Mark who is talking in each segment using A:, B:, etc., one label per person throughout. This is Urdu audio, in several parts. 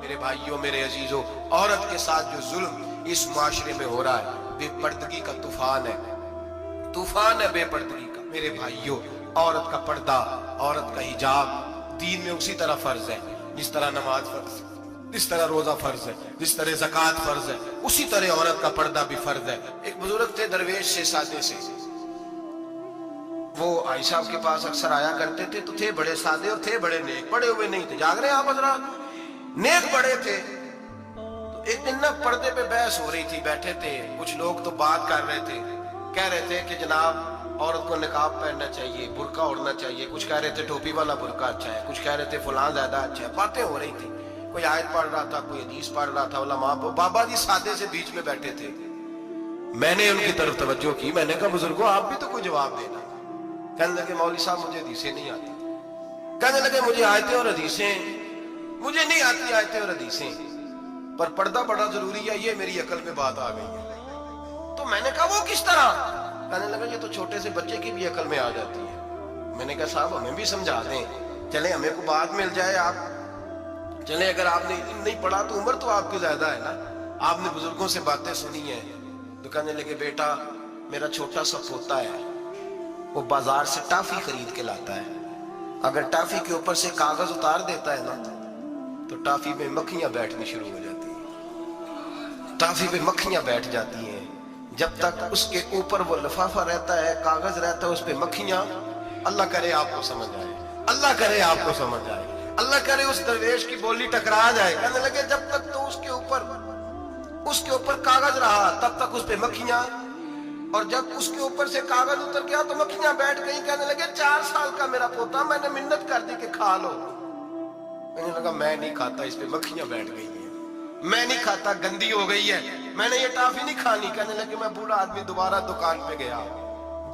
A: میرے بھائیوں میرے عزیزوں، عورت کے ساتھ جو ظلم اس معاشرے میں ہو رہا ہے بے پردگی کا طوفان ہے، طوفان ہے بے پردگی کا۔ میرے بھائیوں، عورت کا پردہ، عورت کا حجاب دین میں اسی طرح فرض ہے جس طرح نماز فرض ہے، جس طرح روزہ فرض ہے، جس طرح زکوٰۃ فرض ہے، اسی طرح عورت کا پردہ بھی فرض ہے۔ ایک بزرگ تھے درویش سے سادے سے، وہ عائشہ صاحب کے پاس اکثر آیا کرتے تھے، تو تھے بڑے سادے اور تھے بڑے نیک، پڑے ہوئے نہیں تھے، جاگ رہے ہیں آپ حضرات، نیک بڑے تھے۔ تو ایک دن نہ پردے پہ بحث ہو رہی تھی، بیٹھے تھے کچھ لوگ تو بات کر رہے تھے، کہہ رہے تھے کہ جناب عورت کو نقاب پہننا چاہیے، برقع اوڑھنا چاہیے، کچھ کہہ رہے تھے ٹوپی والا برقع اچھا ہے، کچھ کہہ رہے تھے فلاں زیادہ اچھا ہے، باتیں ہو رہی تھی، کوئی آیت پڑھ رہا تھا، کوئی حدیث پڑھ رہا تھا، علماء بابا جی سادے سے بیچ میں بیٹھے تھے۔ میں نے ان کی طرف توجہ کی، میں نے کہا بزرگوں آپ بھی تو کوئی جواب دینا۔ کہنے لگے مولوی صاحب مجھے حدیثیں نہیں آتی، کہنے لگے مجھے آیتیں اور حدیثیں مجھے نہیں آتی، آیتیں اور حدیثیں، پر پردہ بڑا ضروری ہے، یہ میری عقل میں بات آ گئی ہے۔ تو میں نے کہا وہ کس طرح؟ کہنے لگا یہ تو چھوٹے سے بچے کی بھی عقل میں آ جاتی ہے۔ میں نے کہا صاحب ہمیں بھی سمجھا دیں، چلیں ہمیں کو بات مل جائے، آپ چلیں، اگر آپ نے نہیں پڑھا تو عمر تو آپ کی زیادہ ہے نا، آپ نے بزرگوں سے باتیں سنی ہیں۔ تو کہنے لگے بیٹا میرا چھوٹا سا پوتا ہے، وہ بازار سے ٹافی خرید کے لاتا ہے، اگر ٹافی کے اوپر سے کاغذ اتار دیتا ہے نا تو ٹافی میں مکھیاں بیٹھنی شروع ہو جاتی ہیں، ٹافی پہ مکھیاں بیٹھ جاتی ہیں، جب تک اس کے اوپر وہ لفافہ رہتا ہے، کاغذ رہتا ہے، اس پہ مکھیاں، اللہ کرے آپ کو سمجھ آئے، اللہ کرے آپ کو سمجھ آئے، اللہ کرے اس درویش کی بولی ٹکرا جائے۔ کہنے لگے جب تک تو اس کے اوپر کاغذ رہا تب تک اس پہ مکھیاں، اور جب اس کے اوپر سے کاغذ اتر گیا تو مکھیاں بیٹھ گئیں۔ کہنے لگے 4 سال کا میرا پوتا، میں نے منت کر دی کہ کھا لو، کہنے لگا میں نہیں کھاتا، اس پہ مکھیاں بیٹھ گئی ہیں، میں نہیں کھاتا، گندی ہو گئی ہے، میں نے یہ ٹافی نہیں کھانی۔ کہنے لگے میں بوڑھا آدمی دوبارہ دکان پہ گیا،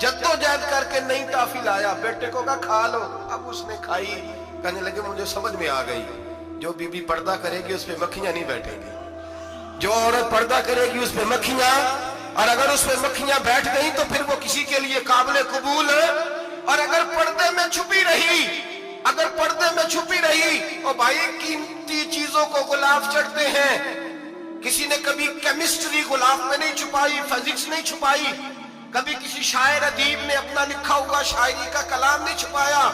A: جدوجہد کر کے نئی ٹافی لایا، بیٹے کو کہا کھا لو، اب اس نے کھائی۔ کہنے لگے مجھے سمجھ میں آ گئی، جو بی بی پردہ کرے گی اس پہ مکھیاں نہیں بیٹھیں گی، جو عورت پردہ کرے گی اس پہ مکھیاں، اور اگر اس پہ مکھیاں بیٹھ گئیں تو پھر وہ کسی کے لیے قابل قبول ہے، اور اگر پردے میں چھپی رہی اور بھائی قیمتی چیزوں کو غلاف چڑھتے ہیں، کسی نے کبھی کیمسٹری غلاف میں نہیں چھپائی، فزکس نہیں چھپائی، کبھی کسی شاعر ادیب نے اپنا لکھا ہوا شاعری کا کلام نہیں چھپایا،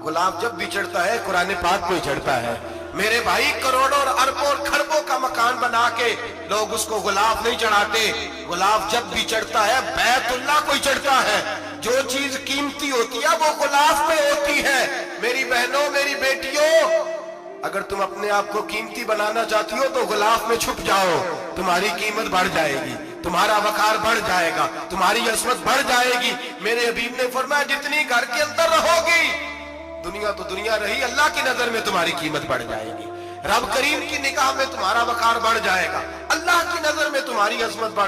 A: غلاف جب بھی چڑھتا ہے قرآن پاک کو ہی چڑھتا ہے۔ میرے بھائی کروڑوں اور اربوں اور کھربوں کا مکان بنا کے لوگ اس کو غلاف نہیں چڑھاتے، غلاف جب بھی چڑھتا ہے بیت اللہ کو ہی چڑھتا ہے۔ جو چیز قیمتی ہوتی ہے وہ غلاف میں ہوتی ہے۔ میری بہنوں میری بیٹیوں، اگر تم اپنے آپ کو قیمتی بنانا چاہتی ہو تو غلاف میں چھپ جاؤ، تمہاری قیمت بڑھ جائے گی، تمہارا وقار بڑھ جائے گا، تمہاری عظمت بڑھ جائے گی۔ میرے حبیب نے فرمایا جتنی گھر کے اندر رہو گی، دنیا تو دنیا رہی، اللہ کی نظر میں تمہاری قیمت بڑھ جائے گی، رب کریم کی نگاہ میں تمہارا وقار بڑھ جائے گا، اللہ کی نظر میں تمہاری عظمت بڑھ